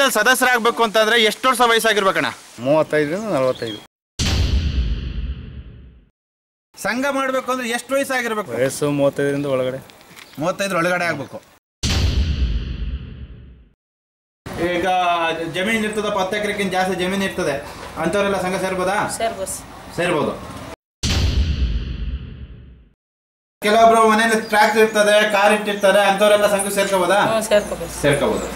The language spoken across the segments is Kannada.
ಸಂಘದಲ್ಲಿ ಸದಸ್ಯರಾಗಬೇಕು ಅಂತಂದ್ರೆ ಎಷ್ಟು ವರ್ಷ ವಯಸ್ಸಾಗಿರ್ಬೇಕಣ್ಣ? 35ರಿಂದ 45. ಸಂಘ ಮಾಡಬೇಕು ಅಂದ್ರೆ ಎಷ್ಟು ವಯಸ್ಸಾಗಿರ್ಬೇಕು? ವಯಸ್ಸು 35ರಿಂದ ಒಳಗಡೆ. 35 ಒಳಗಡೆ ಆಗಬೇಕು. ಈಗ ಜಮೀನು ಇರ್ತದೆ, 10 ಎಕರೆಗಿಂತ ಜಾಸ್ತಿ ಜಮೀನು ಇರ್ತದೆ, ಅಂಥವರೆಲ್ಲ ಸಂಘ ಸೇರ್ಬೋದಾ? ಸೇರ್ಬೋದು. ಕೆಲವೊಬ್ರು ಮನೇಲಿ ಟ್ರ್ಯಾಕ್ಟರ್ ಇರ್ತದೆ, ಕಾರ್ ಇಟ್ಟಿರ್ತಾರೆ, ಅಂಥವರೆಲ್ಲ ಸಂಘ ಸೇರ್ಕೋಬೋದಾ? ಸೇರ್ಕೋಬೋದು.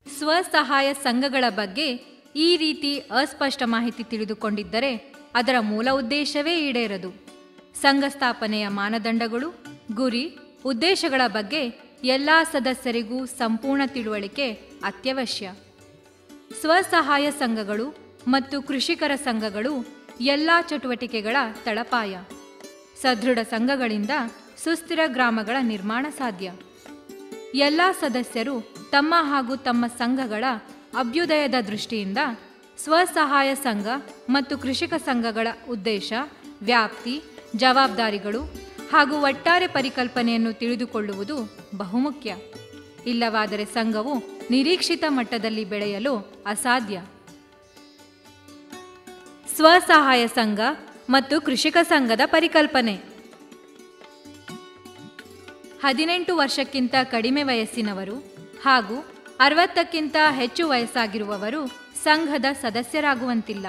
ಸ್ವಸಹಾಯ ಸಂಘಗಳ ಬಗ್ಗೆ ಈ ರೀತಿ ಅಸ್ಪಷ್ಟ ಮಾಹಿತಿ ತಿಳಿದುಕೊಂಡಿದ್ದರೆ ಅದರ ಮೂಲ ಉದ್ದೇಶವೇ ಈಡೇರದು. ಸಂಘ ಸ್ಥಾಪನೆಯ ಮಾನದಂಡಗಳು, ಗುರಿ, ಉದ್ದೇಶಗಳ ಬಗ್ಗೆ ಎಲ್ಲ ಸದಸ್ಯರಿಗೂ ಸಂಪೂರ್ಣ ತಿಳುವಳಿಕೆ ಅತ್ಯವಶ್ಯ. ಸ್ವಸಹಾಯ ಸಂಘಗಳು ಮತ್ತು ಕೃಷಿಕರ ಸಂಘಗಳು ಎಲ್ಲ ಚಟುವಟಿಕೆಗಳ ತಳಪಾಯ. ಸದೃಢ ಸಂಘಗಳಿಂದ ಸುಸ್ಥಿರ ಗ್ರಾಮಗಳ ನಿರ್ಮಾಣ ಸಾಧ್ಯ. ಎಲ್ಲ ಸದಸ್ಯರು ತಮ್ಮ ಹಾಗೂ ತಮ್ಮ ಸಂಘಗಳ ಅಭ್ಯುದಯದ ದೃಷ್ಟಿಯಿಂದ ಸ್ವಸಹಾಯ ಸಂಘ ಮತ್ತು ಕೃಷಿಕ ಸಂಘಗಳ ಉದ್ದೇಶ, ವ್ಯಾಪ್ತಿ, ಜವಾಬ್ದಾರಿಗಳು ಹಾಗೂ ಒಟ್ಟಾರೆ ಪರಿಕಲ್ಪನೆಯನ್ನು ತಿಳಿದುಕೊಳ್ಳುವುದು ಬಹುಮುಖ್ಯ. ಇಲ್ಲವಾದರೆ ಸಂಘವು ನಿರೀಕ್ಷಿತ ಮಟ್ಟದಲ್ಲಿ ಬೆಳೆಯಲು ಅಸಾಧ್ಯ. ಸ್ವಸಹಾಯ ಸಂಘ ಮತ್ತು ಕೃಷಿಕ ಸಂಘದ ಪರಿಕಲ್ಪನೆ. 18 ವರ್ಷಕ್ಕಿಂತ ಕಡಿಮೆ ವಯಸ್ಸಿನವರು ಹಾಗೂ 60ಕ್ಕಿಂತ ಹೆಚ್ಚು ವಯಸ್ಸಾಗಿರುವವರು ಸಂಘದ ಸದಸ್ಯರಾಗುವಂತಿಲ್ಲ.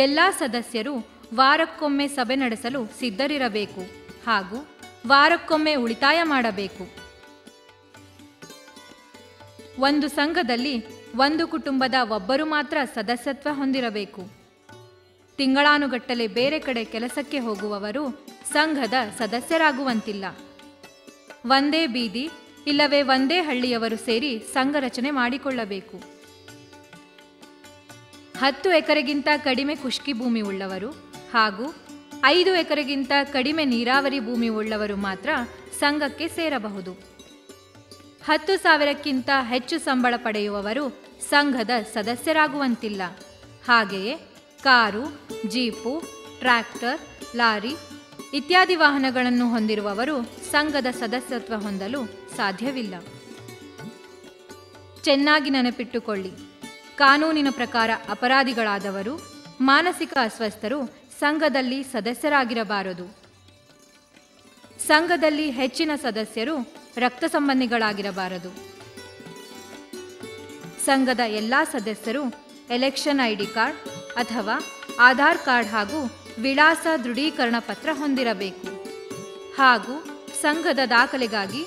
ಎಲ್ಲ ಸದಸ್ಯರು ವಾರಕ್ಕೊಮ್ಮೆ ಸಭೆ ನಡೆಸಲು ಸಿದ್ಧರಿರಬೇಕು ಹಾಗೂ ವಾರಕ್ಕೊಮ್ಮೆ ಉಳಿತಾಯ ಮಾಡಬೇಕು. ಒಂದು ಸಂಘದಲ್ಲಿ ಒಂದು ಕುಟುಂಬದ ಒಬ್ಬರು ಮಾತ್ರ ಸದಸ್ಯತ್ವ ಹೊಂದಿರಬೇಕು. ತಿಂಗಳಾನುಗಟ್ಟಲೆ ಬೇರೆ ಕಡೆ ಕೆಲಸಕ್ಕೆ ಹೋಗುವವರು ಸಂಘದ ಸದಸ್ಯರಾಗುವಂತಿಲ್ಲ. ಒಂದೇ ಬೀದಿ ಇಲ್ಲವೇ ಒಂದೇ ಹಳ್ಳಿಯವರು ಸೇರಿ ಸಂಘ ರಚನೆ ಮಾಡಿಕೊಳ್ಳಬೇಕು. 10 ಎಕರೆಗಿಂತ ಕಡಿಮೆ ಖುಷ್ಕಿ ಭೂಮಿ ಉಳ್ಳವರು ಹಾಗೂ 5 ಎಕರೆಗಿಂತ ಕಡಿಮೆ ನೀರಾವರಿ ಭೂಮಿ ಉಳ್ಳವರು ಮಾತ್ರ ಸಂಘಕ್ಕೆ ಸೇರಬಹುದು. 10,000ಕ್ಕಿಂತ ಹೆಚ್ಚು ಸಂಬಳ ಪಡೆಯುವವರು ಸಂಘದ ಸದಸ್ಯರಾಗುವಂತಿಲ್ಲ. ಹಾಗೆಯೇ ಕಾರು, ಜೀಪು, ಟ್ರ್ಯಾಕ್ಟರ್, ಲಾರಿ ಇತ್ಯಾದಿ ವಾಹನಗಳನ್ನು ಹೊಂದಿರುವವರು ಸಂಘದ ಸದಸ್ಯತ್ವ ಹೊಂದಲು ಸಾಧ್ಯವಿಲ್ಲ. ಚೆನ್ನಾಗಿ ನೆನಪಿಟ್ಟುಕೊಳ್ಳಿ, ಕಾನೂನಿನ ಪ್ರಕಾರ ಅಪರಾಧಿಗಳಾದವರು, ಮಾನಸಿಕ ಅಸ್ವಸ್ಥರು ಸಂಘದಲ್ಲಿ ಸದಸ್ಯರಾಗಿರಬಾರದು. ಸಂಘದಲ್ಲಿ ಹೆಚ್ಚಿನ ಸದಸ್ಯರು ರಕ್ತ ಸಂಬಂಧಿಗಳಾಗಿರಬಾರದು. ಸಂಘದ ಎಲ್ಲ ಸದಸ್ಯರು ಎಲೆಕ್ಷನ್ ಐಡಿ ಕಾರ್ಡ್ ಅಥವಾ ಆಧಾರ್ ಕಾರ್ಡ್ ಹಾಗೂ ವಿಳಾಸ ದೃಢೀಕರಣ ಪತ್ರ ಹೊಂದಿರಬೇಕು. ಹಾಗೂ ಸಂಘದ ದಾಖಲೆಗಾಗಿ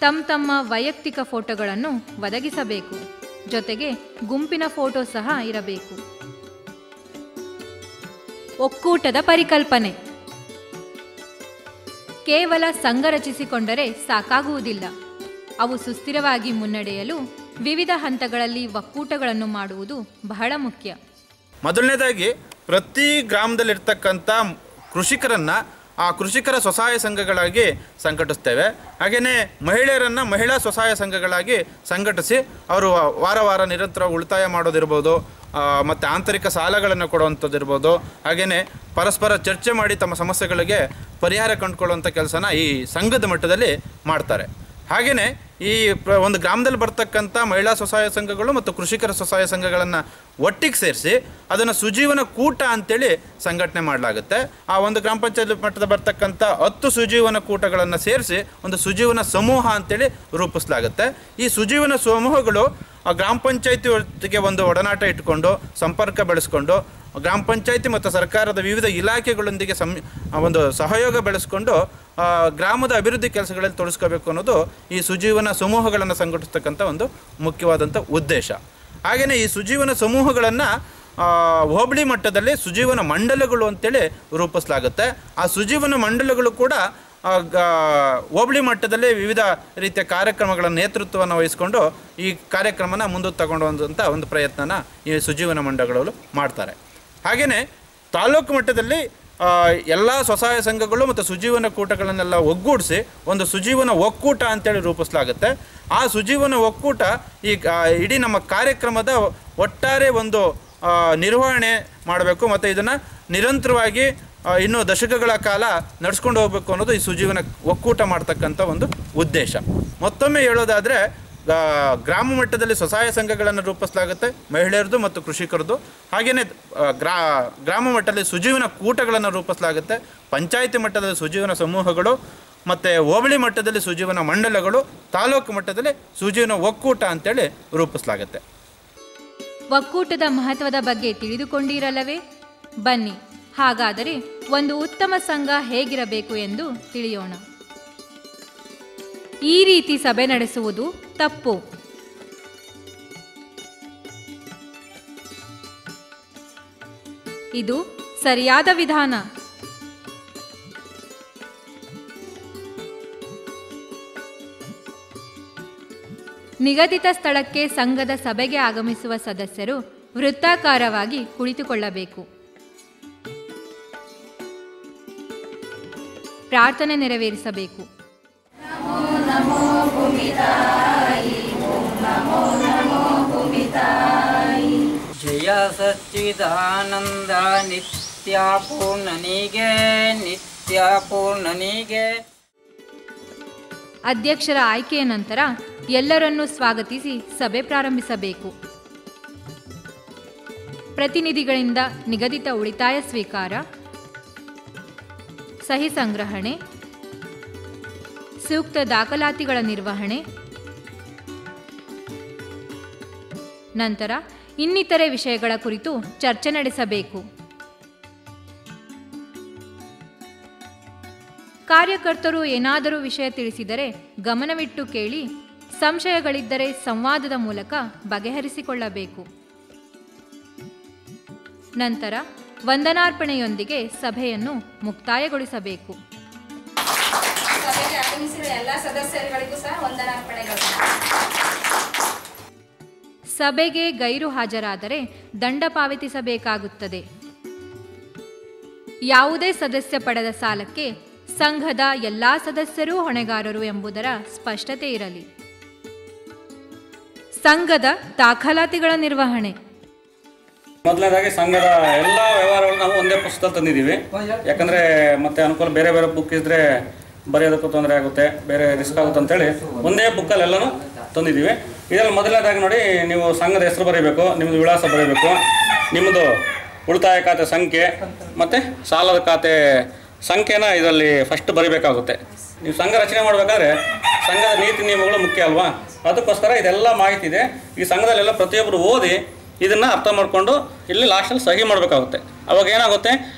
ತಮ್ಮ ವೈಯಕ್ತಿಕ ಫೋಟೋಗಳನ್ನು ಒದಗಿಸಬೇಕು. ಜೊತೆಗೆ ಗುಂಪಿನ ಫೋಟೋ ಸಹ ಇರಬೇಕು. ಒಕ್ಕೂಟದ ಪರಿಕಲ್ಪನೆ. ಕೇವಲ ಸಂಘ ರಚಿಸಿಕೊಂಡರೆ ಸಾಕಾಗುವುದಿಲ್ಲ. ಅವು ಸುಸ್ಥಿರವಾಗಿ ಮುನ್ನಡೆಯಲು ವಿವಿಧ ಹಂತಗಳಲ್ಲಿ ಒಕ್ಕೂಟಗಳನ್ನು ಮಾಡುವುದು ಬಹಳ ಮುಖ್ಯ. ಮೊದಲನೇದಾಗಿ ಪ್ರತಿ ಗ್ರಾಮದಲ್ಲಿರ್ತಕ್ಕಂಥ ಕೃಷಿಕರನ್ನು ಆ ಕೃಷಿಕರ ಸ್ವಸಹಾಯ ಸಂಘಗಳಾಗಿ ಸಂಘಟಿಸ್ತೇವೆ. ಹಾಗೆಯೇ ಮಹಿಳೆಯರನ್ನು ಮಹಿಳಾ ಸ್ವಸಹಾಯ ಸಂಘಗಳಾಗಿ ಸಂಘಟಿಸಿ ಅವರು ವಾರ ವಾರ ನಿರಂತರ ಉಳಿತಾಯ ಮಾಡೋದಿರ್ಬೋದು, ಮತ್ತು ಆಂತರಿಕ ಸಾಲಗಳನ್ನು ಕೊಡುವಂಥದ್ದಿರ್ಬೋದು. ಹಾಗೆಯೇ ಪರಸ್ಪರ ಚರ್ಚೆ ಮಾಡಿ ತಮ್ಮ ಸಮಸ್ಯೆಗಳಿಗೆ ಪರಿಹಾರ ಕಂಡುಕೊಳ್ಳುವಂಥ ಕೆಲಸನ ಈ ಸಂಘದ ಮಟ್ಟದಲ್ಲಿ ಮಾಡ್ತಾರೆ. ಹಾಗೆಯೇ ಈ ಒಂದು ಗ್ರಾಮದಲ್ಲಿ ಬರ್ತಕ್ಕಂಥ ಮಹಿಳಾ ಸ್ವಸಹಾಯ ಸಂಘಗಳು ಮತ್ತು ಕೃಷಿಕರ ಸ್ವಸಹಾಯ ಸಂಘಗಳನ್ನು ಒಟ್ಟಿಗೆ ಸೇರಿಸಿ ಅದನ್ನು ಸುಜೀವನ ಕೂಟ ಅಂತೇಳಿ ಸಂಘಟನೆ ಮಾಡಲಾಗುತ್ತೆ. ಆ ಒಂದು ಗ್ರಾಮ ಪಂಚಾಯತ್ ಮಟ್ಟದ ಬರ್ತಕ್ಕಂಥ 10 ಸುಜೀವನ ಕೂಟಗಳನ್ನು ಸೇರಿಸಿ ಒಂದು ಸುಜೀವನ ಸಮೂಹ ಅಂತೇಳಿ ರೂಪಿಸಲಾಗುತ್ತೆ. ಈ ಸುಜೀವನ ಸಮೂಹಗಳು ಗ್ರಾಮ ಪಂಚಾಯತಿ ಒಟ್ಟಿಗೆ ಒಂದು ಒಡನಾಟ ಇಟ್ಕೊಂಡು ಸಂಪರ್ಕ ಬೆಳೆಸ್ಕೊಂಡು ಗ್ರಾಮ ಪಂಚಾಯತಿ ಮತ್ತು ಸರ್ಕಾರದ ವಿವಿಧ ಇಲಾಖೆಗಳೊಂದಿಗೆ ಒಂದು ಸಹಯೋಗ ಬೆಳೆಸ್ಕೊಂಡು ಗ್ರಾಮದ ಅಭಿವೃದ್ಧಿ ಕೆಲಸಗಳಲ್ಲಿ ತೊಡಗಿಸ್ಕೋಬೇಕು ಅನ್ನೋದು ಈ ಸುಜೀವನ ಸಮೂಹಗಳನ್ನು ಸಂಘಟಿಸ್ತಕ್ಕಂಥ ಒಂದು ಮುಖ್ಯವಾದಂಥ ಉದ್ದೇಶ. ಹಾಗೆಯೇ ಈ ಸುಜೀವನ ಸಮೂಹಗಳನ್ನು ಹೋಬಳಿ ಮಟ್ಟದಲ್ಲಿ ಸುಜೀವನ ಮಂಡಲಗಳು ಅಂತೇಳಿ ರೂಪಿಸಲಾಗುತ್ತೆ. ಆ ಸುಜೀವನ ಮಂಡಲಗಳು ಕೂಡ ಹೋಬಳಿ ಮಟ್ಟದಲ್ಲಿ ವಿವಿಧ ರೀತಿಯ ಕಾರ್ಯಕ್ರಮಗಳ ನೇತೃತ್ವವನ್ನು ವಹಿಸಿಕೊಂಡು ಈ ಕಾರ್ಯಕ್ರಮನ ಮುಂದಕ್ಕೆ ತಗೊಂಡುವಂಥ ಒಂದು ಪ್ರಯತ್ನನ ಈ ಸುಜೀವನ ಮಂಡಲಗಳು ಮಾಡ್ತಾರೆ. ಹಾಗೆಯೇ ತಾಲೂಕು ಮಟ್ಟದಲ್ಲಿ ಎಲ್ಲ ಸ್ವಸಹಾಯ ಸಂಘಗಳು ಮತ್ತು ಸುಜೀವನ ಕೂಟಗಳನ್ನೆಲ್ಲ ಒಗ್ಗೂಡಿಸಿ ಒಂದು ಸುಜೀವನ ಒಕ್ಕೂಟ ಅಂತೇಳಿ ರೂಪಿಸಲಾಗುತ್ತೆ. ಆ ಸುಜೀವನ ಒಕ್ಕೂಟ ಈ ಇಡೀ ನಮ್ಮ ಕಾರ್ಯಕ್ರಮದ ಒಟ್ಟಾರೆ ಒಂದು ನಿರ್ವಹಣೆ ಮಾಡಬೇಕು ಮತ್ತು ಇದನ್ನು ನಿರಂತರವಾಗಿ ಇನ್ನೂ ದಶಕಗಳ ಕಾಲ ನಡೆಸ್ಕೊಂಡು ಹೋಗಬೇಕು ಅನ್ನೋದು ಈ ಸುಜೀವನ ಒಕ್ಕೂಟ ಮಾಡ್ತಕ್ಕಂಥ ಒಂದು ಉದ್ದೇಶ. ಮತ್ತೊಮ್ಮೆ ಹೇಳೋದಾದರೆ ಗ್ರಾಮ ಮಟ್ಟದಲ್ಲಿ ಸ್ವಸಹಾಯ ಸಂಘಗಳನ್ನು ರೂಪಿಸಲಾಗುತ್ತೆ, ಮಹಿಳೆಯರದು ಮತ್ತು ಕೃಷಿಕರದು. ಹಾಗೆಯೇ ಗ್ರಾಮ ಮಟ್ಟದಲ್ಲಿ ಸುಜೀವನ ಕೂಟಗಳನ್ನು ರೂಪಿಸಲಾಗುತ್ತೆ, ಪಂಚಾಯಿತಿ ಮಟ್ಟದಲ್ಲಿ ಸುಜೀವನ ಸಮೂಹಗಳು, ಮತ್ತು ಹೋಬಳಿ ಮಟ್ಟದಲ್ಲಿ ಸುಜೀವನ ಮಂಡಲಗಳು, ತಾಲೂಕು ಮಟ್ಟದಲ್ಲಿ ಸುಜೀವನ ಒಕ್ಕೂಟ ಅಂತೇಳಿ ರೂಪಿಸಲಾಗುತ್ತೆ. ಒಕ್ಕೂಟದ ಮಹತ್ವದ ಬಗ್ಗೆ ತಿಳಿದುಕೊಂಡಿರಲ್ಲವೇ? ಬನ್ನಿ, ಹಾಗಾದರೆ ಒಂದು ಉತ್ತಮ ಸಂಘ ಹೇಗಿರಬೇಕು ಎಂದು ತಿಳಿಯೋಣ. ಈ ರೀತಿ ಸಭೆ ನಡೆಸುವುದು ತಪ್ಪು. ಇದು ಸರಿಯಾದ ವಿಧಾನ. ನಿಗದಿತ ಸ್ಥಳಕ್ಕೆ ಸಂಘದ ಸಭೆಗೆ ಆಗಮಿಸುವ ಸದಸ್ಯರು ವೃತ್ತಾಕಾರವಾಗಿ ಕುಳಿತುಕೊಳ್ಳಬೇಕು. ಪ್ರಾರ್ಥನೆ ನೆರವೇರಿಸಬೇಕು. ಜಯ ಸಚ್ಚಿದಾನಂದ ನಿತ್ಯ ಪೂರ್ಣನಿಗೆ, ನಿತ್ಯ ಪೂರ್ಣನಿಗೆ. ಅಧ್ಯಕ್ಷರ ಆಯ್ಕೆಯ ನಂತರ ಎಲ್ಲರನ್ನೂ ಸ್ವಾಗತಿಸಿ ಸಭೆ ಪ್ರಾರಂಭಿಸಬೇಕು. ಪ್ರತಿನಿಧಿಗಳಿಂದ ನಿಗದಿತ ಉಳಿತಾಯ ಸ್ವೀಕಾರ, ಸಹಿ ಸಂಗ್ರಹಣೆ, ಸೂಕ್ತ ದಾಖಲಾತಿಗಳ ನಿರ್ವಹಣೆ, ನಂತರ ಇನ್ನಿತರೆ ವಿಷಯಗಳ ಕುರಿತು ಚರ್ಚೆ ನಡೆಸಬೇಕು. ಕಾರ್ಯಕರ್ತರು ಏನಾದರೂ ವಿಷಯ ತಿಳಿಸಿದರೆ ಗಮನವಿಟ್ಟು ಕೇಳಿ, ಸಂಶಯಗಳಿದ್ದರೆ ಸಂವಾದದ ಮೂಲಕ ಬಗೆಹರಿಸಿಕೊಳ್ಳಬೇಕು. ನಂತರ ವಂದನಾರ್ಪಣೆಯೊಂದಿಗೆ ಸಭೆಯನ್ನು ಮುಕ್ತಾಯಗೊಳಿಸಬೇಕು. ಸಭೆಗೆ ಆಗಮಿಸಿದ ಎಲ್ಲ ಸದಸ್ಯರುಗಳಿಗೂ ಸಹ ವಂದನಾರ್ಪಣೆಗಳು. ಸಭೆಗೆ ಗೈರು ಹಾಜರಾದರೆ ದಂಡ ಪಾವತಿಸಬೇಕಾಗುತ್ತದೆ. ಯಾವುದೇ ಸದಸ್ಯ ಪಡೆದ ಸಾಲಕ್ಕೆ ಸಂಘದ ಎಲ್ಲ ಸದಸ್ಯರೂ ಹೊಣೆಗಾರರು ಎಂಬುದರ ಸ್ಪಷ್ಟತೆ ಇರಲಿ. ಸಂಘದ ದಾಖಲಾತಿಗಳ ನಿರ್ವಹಣೆ. ಮೊದಲನೇದಾಗಿ ಸಂಘದ ಎಲ್ಲ ವ್ಯವಹಾರಗಳು ನಾವು ಒಂದೇ ಪುಸ್ತಕ ತಂದಿದ್ದೀವಿ. ಯಾಕಂದರೆ ಮತ್ತೆ ಅನುಕೂಲ ಬೇರೆ ಬೇರೆ ಬುಕ್ ಇದ್ದರೆ ಬರೆಯೋದಕ್ಕೂ ತೊಂದರೆ ಆಗುತ್ತೆ, ಬೇರೆ ರಿಸ್ಕ್ ಆಗುತ್ತೆ ಅಂತೇಳಿ ಒಂದೇ ಬುಕ್ಕಲ್ಲಿ ಎಲ್ಲನೂ ತಂದಿದ್ದೀವಿ. ಇದರಲ್ಲಿ ಮೊದಲನೇದಾಗಿ ನೋಡಿ, ನೀವು ಸಂಘದ ಹೆಸರು ಬರೀಬೇಕು, ನಿಮ್ಮದು ವಿಳಾಸ ಬರೀಬೇಕು, ನಿಮ್ಮದು ಉಳಿತಾಯ ಖಾತೆ ಸಂಖ್ಯೆ ಮತ್ತು ಸಾಲದ ಖಾತೆ ಸಂಖ್ಯೆನ ಇದರಲ್ಲಿ ಫಸ್ಟ್ ಬರೀಬೇಕಾಗುತ್ತೆ. ನೀವು ಸಂಘ ರಚನೆ ಮಾಡಬೇಕಾದ್ರೆ ಸಂಘದ ನೀತಿ ನಿಯಮಗಳು ಮುಖ್ಯ ಅಲ್ವಾ, ಅದಕ್ಕೋಸ್ಕರ ಇದೆಲ್ಲ ಮಾಹಿತಿ ಇದೆ. ಈ ಸಂಘದಲ್ಲೆಲ್ಲ ಪ್ರತಿಯೊಬ್ಬರು ಓದಿ ಇದನ್ನು ಅರ್ಥ ಮಾಡಿಕೊಂಡು ಇಲ್ಲಿ ಲಾಸ್ಟಲ್ಲಿ ಸಹಿ ಮಾಡಬೇಕಾಗುತ್ತೆ. ಅವಾಗ ಏನಾಗುತ್ತೆ,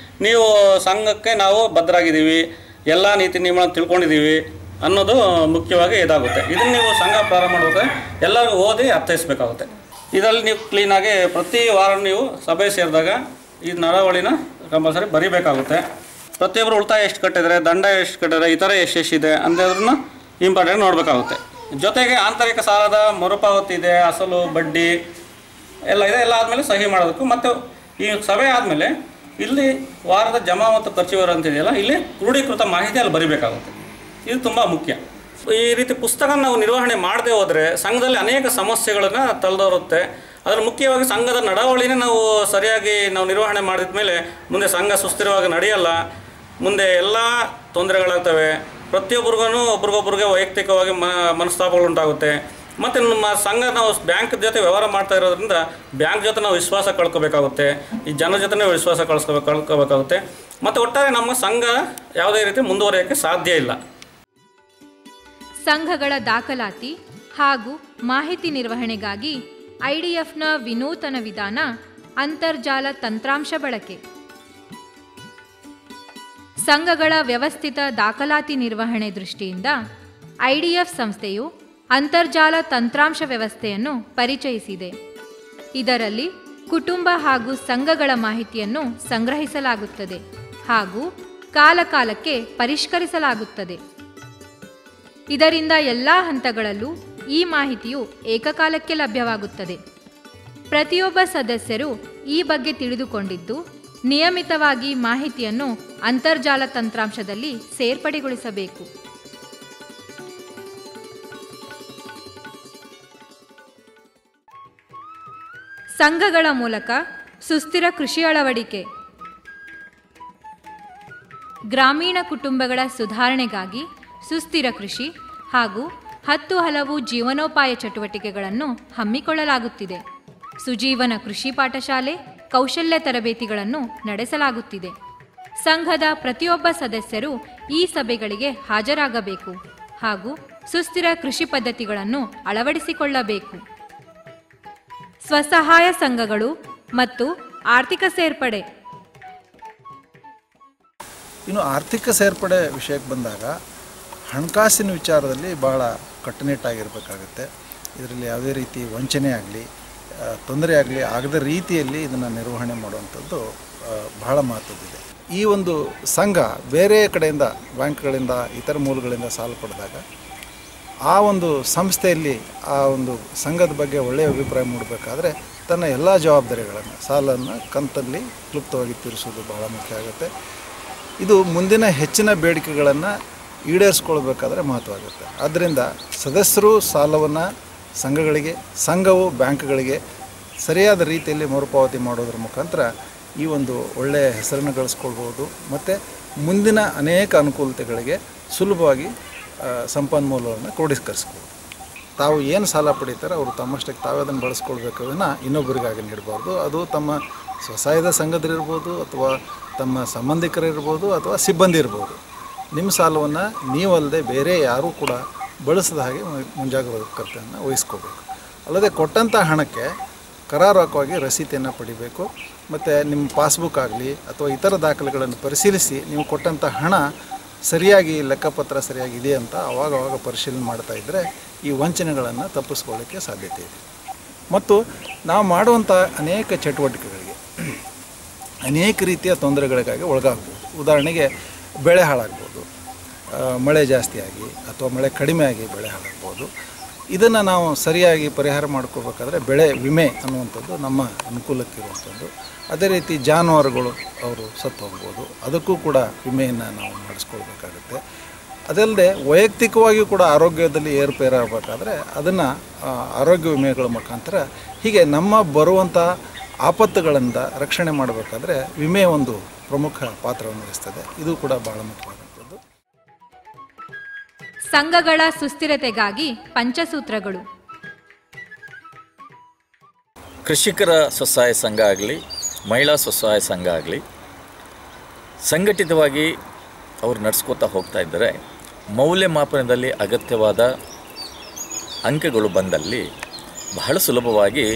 ನೀವು ಸಂಘಕ್ಕೆ ನಾವು ಬದ್ಧರಾಗಿದ್ದೀವಿ, ಎಲ್ಲ ನೀತಿ ನಿಯಮಗಳನ್ನು ತಿಳ್ಕೊಂಡಿದ್ದೀವಿ ಅನ್ನೋದು ಮುಖ್ಯವಾಗಿ ಇದಾಗುತ್ತೆ. ಇದನ್ನು ನೀವು ಸಂಘ ಪ್ರಾರಂಭ ಮಾಡಬೇಕಾದ್ರೆ ಎಲ್ಲರೂ ಓದಿ ಅರ್ಥೈಸಬೇಕಾಗುತ್ತೆ. ಇದರಲ್ಲಿ ನೀವು ಕ್ಲೀನಾಗಿ ಪ್ರತಿ ವಾರ ನೀವು ಸಭೆ ಸೇರಿದಾಗ ಈ ನಡವಳಿನ ಕಂಪಲ್ಸರಿ ಬರೀಬೇಕಾಗುತ್ತೆ. ಪ್ರತಿಯೊಬ್ಬರು ಉಳಿತಾಯ ಎಷ್ಟು ಕಟ್ಟಿದರೆ, ದಂಡ ಎಷ್ಟು ಕಟ್ಟಿದರೆ, ಇತರ ಎಷ್ಟೆಷ್ಟಿದೆ ಅನ್ನೋದನ್ನ ಇಂಪಾರ್ಟೆಂಟ್ ನೋಡಬೇಕಾಗುತ್ತೆ. ಜೊತೆಗೆ ಆಂತರಿಕ ಸಾಲದ ಮರುಪಾವತಿ ಇದೆ, ಅಸಲು ಬಡ್ಡಿ ಎಲ್ಲ ಇದೆ. ಎಲ್ಲ ಆದಮೇಲೆ ಸಹಿ ಮಾಡೋದಕ್ಕೂ ಮತ್ತು ಈ ಸಭೆ ಆದಮೇಲೆ ಇಲ್ಲಿ ವಾರದ ಜಮಾ ಮತ್ತು ಖರ್ಚು ವಿವರ ಅಂತಿದೆಯಲ್ಲ, ಇಲ್ಲಿ ಕ್ರೋಢೀಕೃತ ಮಾಹಿತಿ ಅಲ್ಲಿ ಬರೀಬೇಕಾಗುತ್ತೆ. ಇದು ತುಂಬ ಮುಖ್ಯ. ಈ ರೀತಿ ಪುಸ್ತಕ ನಾವು ನಿರ್ವಹಣೆ ಮಾಡದೆ ಹೋದರೆ ಸಂಘದಲ್ಲಿ ಅನೇಕ ಸಮಸ್ಯೆಗಳನ್ನು ತಲೆದೋರುತ್ತೆ. ಅದರಲ್ಲಿ ಮುಖ್ಯವಾಗಿ ಸಂಘದ ನಡವಳಿನೇ ನಾವು ಸರಿಯಾಗಿ ನಾವು ನಿರ್ವಹಣೆ ಮಾಡಿದ ಮೇಲೆ ಮುಂದೆ ಸಂಘ ಸುಸ್ಥಿರವಾಗಿ ನಡೆಯಲ್ಲ, ಮುಂದೆ ಎಲ್ಲ ತೊಂದರೆಗಳಾಗ್ತವೆ. ಪ್ರತಿಯೊಬ್ಬರಿಗೂ ಒಬ್ರಿಗೊಬ್ರಿಗೆ ವೈಯಕ್ತಿಕವಾಗಿ ಮನಸ್ತಾಪಗಳುಂಟಾಗುತ್ತೆ. ಮತ್ತು ನಮ್ಮ ಸಂಘ ನಾವು ಬ್ಯಾಂಕ್ ಜೊತೆ ವ್ಯವಹಾರ ಮಾಡ್ತಾ ಇರೋದ್ರಿಂದ ಬ್ಯಾಂಕ್ ಜೊತೆ ನಾವು ವಿಶ್ವಾಸ ಕಳ್ಕೊಬೇಕಾಗುತ್ತೆ, ಈ ಜನರ ಜೊತೆ ವಿಶ್ವಾಸ ಕಳ್ಕೊಬೇಕಾಗುತ್ತೆ. ಮತ್ತು ಒಟ್ಟಾರೆ ನಮ್ಮ ಸಂಘ ಯಾವುದೇ ರೀತಿ ಮುಂದುವರಿಯೋಕ್ಕೆ ಸಾಧ್ಯ ಇಲ್ಲ. ಸಂಘಗಳ ದಾಖಲಾತಿ ಹಾಗೂ ಮಾಹಿತಿ ನಿರ್ವಹಣೆಗಾಗಿ ಐಡಿಎಫ್ನ ವಿನೂತನ ವಿಧಾನ ಅಂತರ್ಜಾಲ ತಂತ್ರಾಂಶ ಬಳಕೆ. ಸಂಘಗಳ ವ್ಯವಸ್ಥಿತ ದಾಖಲಾತಿ ನಿರ್ವಹಣೆ ದೃಷ್ಟಿಯಿಂದ ಐಡಿಎಫ್ ಸಂಸ್ಥೆಯು ಅಂತರ್ಜಾಲ ತಂತ್ರಾಂಶ ವ್ಯವಸ್ಥೆಯನ್ನು ಪರಿಚಯಿಸಿದೆ. ಇದರಲ್ಲಿ ಕುಟುಂಬ ಹಾಗೂ ಸಂಘಗಳ ಮಾಹಿತಿಯನ್ನು ಸಂಗ್ರಹಿಸಲಾಗುತ್ತದೆ ಹಾಗೂ ಕಾಲಕಾಲಕ್ಕೆ ಪರಿಷ್ಕರಿಸಲಾಗುತ್ತದೆ. ಇದರಿಂದ ಎಲ್ಲ ಹಂತಗಳಲ್ಲೂ ಈ ಮಾಹಿತಿಯು ಏಕಕಾಲಕ್ಕೆ ಲಭ್ಯವಾಗುತ್ತದೆ. ಪ್ರತಿಯೊಬ್ಬ ಸದಸ್ಯರು ಈ ಬಗ್ಗೆ ತಿಳಿದುಕೊಂಡಿದ್ದು ನಿಯಮಿತವಾಗಿ ಮಾಹಿತಿಯನ್ನು ಅಂತರ್ಜಾಲ ತಂತ್ರಾಂಶದಲ್ಲಿ ಸೇರ್ಪಡೆಗೊಳಿಸಬೇಕು. ಸಂಘಗಳ ಮೂಲಕ ಸುಸ್ಥಿರ ಕೃಷಿ ಅಳವಡಿಕೆ. ಗ್ರಾಮೀಣ ಕುಟುಂಬಗಳ ಸುಧಾರಣೆಗಾಗಿ ಸುಸ್ಥಿರ ಕೃಷಿ ಹಾಗೂ 10 ಹಲವು ಜೀವನೋಪಾಯ ಚಟುವಟಿಕೆಗಳನ್ನು ಹಮ್ಮಿಕೊಳ್ಳಲಾಗುತ್ತಿದೆ. ಸುಜೀವನ ಕೃಷಿ ಪಾಠಶಾಲೆ, ಕೌಶಲ್ಯ ತರಬೇತಿಗಳನ್ನು ನಡೆಸಲಾಗುತ್ತಿದೆ. ಸಂಘದ ಪ್ರತಿಯೊಬ್ಬ ಸದಸ್ಯರು ಈ ಸಭೆಗಳಿಗೆ ಹಾಜರಾಗಬೇಕು ಹಾಗೂ ಸುಸ್ಥಿರ ಕೃಷಿ ಪದ್ಧತಿಗಳನ್ನು ಅಳವಡಿಸಿಕೊಳ್ಳಬೇಕು. ಸ್ವಸಹಾಯ ಸಂಘಗಳು ಮತ್ತು ಆರ್ಥಿಕ ಸೇರ್ಪಡೆ. ಇನ್ನು ಆರ್ಥಿಕ ಸೇರ್ಪಡೆ ವಿಷಯಕ್ಕೆ ಬಂದಾಗ ಹಣಕಾಸಿನ ವಿಚಾರದಲ್ಲಿ ಬಹಳ ಕಟ್ಟುನಿಟ್ಟಾಗಿರಬೇಕಾಗುತ್ತೆ. ಇದರಲ್ಲಿ ಯಾವುದೇ ರೀತಿ ವಂಚನೆ ಆಗಲಿ ತೊಂದರೆ ಆಗಲಿ ಆಗದ ರೀತಿಯಲ್ಲಿ ಇದನ್ನು ನಿರ್ವಹಣೆ ಮಾಡುವಂಥದ್ದು ಬಹಳ ಮಹತ್ವದಿದೆ. ಈ ಒಂದು ಸಂಘ ಬೇರೆ ಕಡೆಯಿಂದ ಬ್ಯಾಂಕ್ಗಳಿಂದ ಇತರ ಮೂಲಗಳಿಂದ ಸಾಲ ಪಡೆದಾಗ ಆ ಒಂದು ಸಂಸ್ಥೆಯಲ್ಲಿ ಆ ಒಂದು ಸಂಘದ ಬಗ್ಗೆ ಒಳ್ಳೆಯ ಅಭಿಪ್ರಾಯ ಮೂಡಬೇಕಾದ್ರೆ ತನ್ನ ಎಲ್ಲ ಜವಾಬ್ದಾರಿಗಳನ್ನು ಸಾಲನ್ನು ಕಂತಲ್ಲಿ ಕ್ಲುಪ್ತವಾಗಿ ತೀರಿಸೋದು ಬಹಳ ಮುಖ್ಯ ಆಗುತ್ತೆ. ಇದು ಮುಂದಿನ ಹೆಚ್ಚಿನ ಬೇಡಿಕೆಗಳನ್ನು ಈಡೇರಿಸ್ಕೊಳ್ಬೇಕಾದ್ರೆ ಮಹತ್ವ ಆಗುತ್ತೆ. ಆದ್ದರಿಂದ ಸದಸ್ಯರು ಸಾಲವನ್ನು ಸಂಘಗಳಿಗೆ, ಸಂಘವು ಬ್ಯಾಂಕ್ಗಳಿಗೆ ಸರಿಯಾದ ರೀತಿಯಲ್ಲಿ ಮರುಪಾವತಿ ಮಾಡೋದ್ರ ಮುಖಾಂತರ ಈ ಒಂದು ಒಳ್ಳೆಯ ಹೆಸರನ್ನು ಗಳಿಸ್ಕೊಳ್ಬೋದು ಮತ್ತು ಮುಂದಿನ ಅನೇಕ ಅನುಕೂಲತೆಗಳಿಗೆ ಸುಲಭವಾಗಿ ಸಂಪನ್ಮೂಲವನ್ನು ಕ್ರೋಢೀಕರಿಸ್ಬೋದು. ತಾವು ಏನು ಸಾಲ ಪಡೀತಾರೆ ಅವರು ತಮ್ಮಷ್ಟಕ್ಕೆ ತಾವೇ ಅದನ್ನು ಬಳಸ್ಕೊಳ್ಬೇಕು, ಇನ್ನೊಬ್ಬರಿಗಾಗಿ ನೀಡಬಾರ್ದು. ಅದು ತಮ್ಮ ಸ್ವಸಹಾಯದ ಸಂಘದಲ್ಲಿರ್ಬೋದು ಅಥವಾ ತಮ್ಮ ಸಂಬಂಧಿಕರಿರ್ಬೋದು ಅಥವಾ ಸಿಬ್ಬಂದಿ ಇರ್ಬೋದು. ನಿಮ್ಮ ಸಾಲವನ್ನು ನೀವಲ್ಲದೆ ಬೇರೆ ಯಾರೂ ಕೂಡ ಬಳಸದ ಹಾಗೆ ಮುಂಜಾಗ್ರತೆಯನ್ನು ವಹಿಸ್ಕೋಬೇಕು. ಅಲ್ಲದೆ ಕೊಟ್ಟಂಥ ಹಣಕ್ಕೆ ಕರಾರುವಾಕವಾಗಿ ರಸೀತಿಯನ್ನು ಪಡಿಬೇಕು ಮತ್ತು ನಿಮ್ಮ ಪಾಸ್ಬುಕ್ ಆಗಲಿ ಅಥವಾ ಇತರ ದಾಖಲೆಗಳನ್ನು ಪರಿಶೀಲಿಸಿ ನೀವು ಕೊಟ್ಟಂಥ ಹಣ ಸರಿಯಾಗಿ ಲೆಕ್ಕಪತ್ರ ಸರಿಯಾಗಿ ಇದೆ ಅಂತ ಅವಾಗವಾಗ ಪರಿಶೀಲನೆ ಮಾಡ್ತಾ ಇದ್ದರೆ ಈ ವಂಚನೆಗಳನ್ನು ತಪ್ಪಿಸ್ಕೊಳ್ಳೋಕ್ಕೆ ಸಾಧ್ಯತೆ ಇದೆ. ಮತ್ತು ನಾವು ಮಾಡುವಂಥ ಅನೇಕ ಚಟುವಟಿಕೆಗಳಿಗೆ ಅನೇಕ ರೀತಿಯ ತೊಂದರೆಗಳಿಗಾಗಿ ಒಳಗಾಗ್ಬೋದು. ಉದಾಹರಣೆಗೆ ಬೆಳೆ ಹಾಳಾಗ್ಬೋದು, ಮಳೆ ಜಾಸ್ತಿಯಾಗಿ ಅಥವಾ ಮಳೆ ಕಡಿಮೆ ಆಗಿ ಬೆಳೆ ಹಾಳಾಗ್ಬೋದು. ಇದನ್ನು ನಾವು ಸರಿಯಾಗಿ ಪರಿಹಾರ ಮಾಡ್ಕೋಬೇಕಾದ್ರೆ ಬೆಳೆ ವಿಮೆ ಅನ್ನುವಂಥದ್ದು ನಮ್ಮ ಅನುಕೂಲಕ್ಕಿರುವಂಥದ್ದು. ಅದೇ ರೀತಿ ಜಾನುವಾರುಗಳು ಅವರು ಸತ್ತು ಹೋಗ್ಬೋದು, ಅದಕ್ಕೂ ಕೂಡ ವಿಮೆಯನ್ನು ನಾವು ಮಾಡಿಸ್ಕೊಳ್ಬೇಕಾಗುತ್ತೆ. ಅದಲ್ಲದೆ ವೈಯಕ್ತಿಕವಾಗಿಯೂ ಕೂಡ ಆರೋಗ್ಯದಲ್ಲಿ ಏರುಪೇರಾಗಬೇಕಾದ್ರೆ ಅದನ್ನು ಆರೋಗ್ಯ ವಿಮೆಗಳ ಮುಖಾಂತರ ಹೀಗೆ ನಮ್ಮ ಬರುವಂಥ ಆಪತ್ತುಗಳಿಂದ ರಕ್ಷಣೆ ಮಾಡಬೇಕಾದ್ರೆ ವಿಮೆ ಒಂದು ಪ್ರಮುಖ ಪಾತ್ರವನ್ನು ವಹಿಸ್ತದೆ. ಇದು ಕೂಡ ಬಹಳ ಮುಖ್ಯವಾದಂಥದ್ದು. ಸಂಘಗಳ ಸುಸ್ಥಿರತೆಗಾಗಿ ಪಂಚಸೂತ್ರಗಳು. ಕೃಷಿಕರ ಸ್ವಸಹಾಯ ಸಂಘ ಆಗಲಿ, ಮಹಿಳಾ ಸ್ವಸಹಾಯ ಸಂಘ ಆಗಲಿ ಸಂಘಟಿತವಾಗಿ ಅವರು ನಡೆಸ್ಕೋತಾ ಹೋಗ್ತಾ ಇದ್ದರೆ ಮೌಲ್ಯಮಾಪನದಲ್ಲಿ ಅಗತ್ಯವಾದ ಅಂಕಗಳು ಬಂದಲ್ಲಿ ಬಹಳ ಸುಲಭವಾಗಿ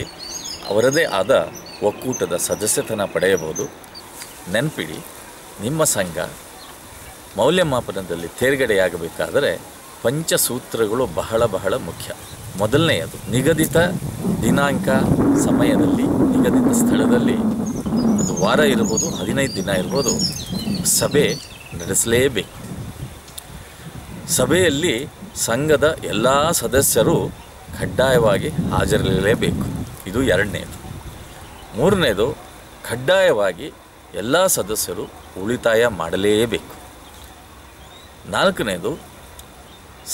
ಅವರದೇ ಆದ ಒಕ್ಕೂಟದ ಸದಸ್ಯತನ ಪಡೆಯಬಹುದು. ನೆನಪಿಡಿ, ನಿಮ್ಮ ಸಂಘ ಮೌಲ್ಯಮಾಪನದಲ್ಲಿ ತೇರ್ಗಡೆಯಾಗಬೇಕಾದರೆ ಪಂಚಸೂತ್ರಗಳು ಬಹಳ ಬಹಳ ಮುಖ್ಯ. ಮೊದಲನೆಯದು, ನಿಗದಿತ ದಿನಾಂಕ ಸಮಯದಲ್ಲಿ ನಿಗದಿತ ಸ್ಥಳದಲ್ಲಿ, ಅದು ವಾರ ಇರ್ಬೋದು, 15 ದಿನ ಇರ್ಬೋದು, ಸಭೆ ನಡೆಸಲೇಬೇಕು. ಸಭೆಯಲ್ಲಿ ಸಂಘದ ಎಲ್ಲ ಸದಸ್ಯರು ಕಡ್ಡಾಯವಾಗಿ ಹಾಜರಿರಲೇಬೇಕು. ಇದು ಎರಡನೇದು. ಮೂರನೇದು, ಕಡ್ಡಾಯವಾಗಿ ಎಲ್ಲ ಸದಸ್ಯರು ಉಳಿತಾಯ ಮಾಡಲೇಬೇಕು. ನಾಲ್ಕನೇದು,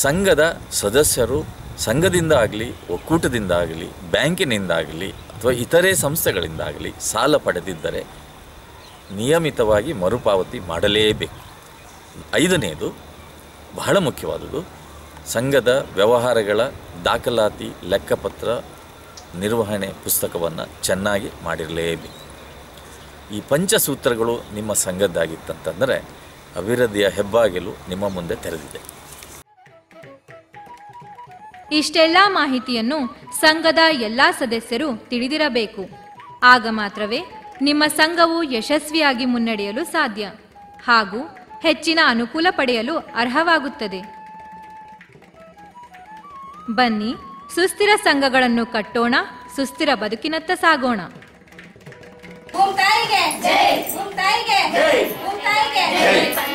ಸಂಘದ ಸದಸ್ಯರು ಸಂಘದಿಂದ ಆಗಲಿ, ಒಕ್ಕೂಟದಿಂದ ಆಗಲಿ, ಬ್ಯಾಂಕಿನಿಂದಾಗಲಿ ಅಥವಾ ಇತರೆ ಸಂಸ್ಥೆಗಳಿಂದಾಗಲಿ ಸಾಲ ಪಡೆದಿದ್ದರೆ ನಿಯಮಿತವಾಗಿ ಮರುಪಾವತಿ ಮಾಡಲೇಬೇಕು. ಐದನೇದು ಬಹಳ ಮುಖ್ಯವಾದುದು, ಸಂಘದ ವ್ಯವಹಾರಗಳ ದಾಖಲಾತಿ ಲೆಕ್ಕಪತ್ರ ನಿರ್ವಹಣೆ ಪುಸ್ತಕವನ್ನು ಚೆನ್ನಾಗಿ ಮಾಡಿರಲೇಬೇಕು. ಈ ಪಂಚಸೂತ್ರಗಳು ನಿಮ್ಮ ಸಂಘದ್ದಾಗಿತ್ತಂತಂದರೆ ಅಭಿವೃದ್ಧಿಯ ಹೆಬ್ಬಾಗಿಲು ನಿಮ್ಮ ಮುಂದೆ ತೆರೆದಿದೆ. ಇಷ್ಟೆಲ್ಲ ಮಾಹಿತಿಯನ್ನು ಸಂಘದ ಎಲ್ಲ ಸದಸ್ಯರು ತಿಳಿದಿರಬೇಕು. ಆಗ ಮಾತ್ರವೇ ನಿಮ್ಮ ಸಂಘವು ಯಶಸ್ವಿಯಾಗಿ ಮುನ್ನಡೆಯಲು ಸಾಧ್ಯ ಹಾಗೂ ಹೆಚ್ಚಿನ ಅನುಕೂಲ ಪಡೆಯಲು ಅರ್ಹವಾಗುತ್ತದೆ. ಬನ್ನಿ, ಸುಸ್ಥಿರ ಸಂಘಗಳನ್ನು ಕಟ್ಟೋಣ, ಸುಸ್ಥಿರ ಬದುಕಿನತ್ತ ಸಾಗೋಣ. ಭೂಮಿ ತಾಯಿಗೆ ಜೈ, ಭೂಮಿ ತಾಯಿಗೆ ಜೈ, ಭೂಮಿ ತಾಯಿಗೆ ಜೈ.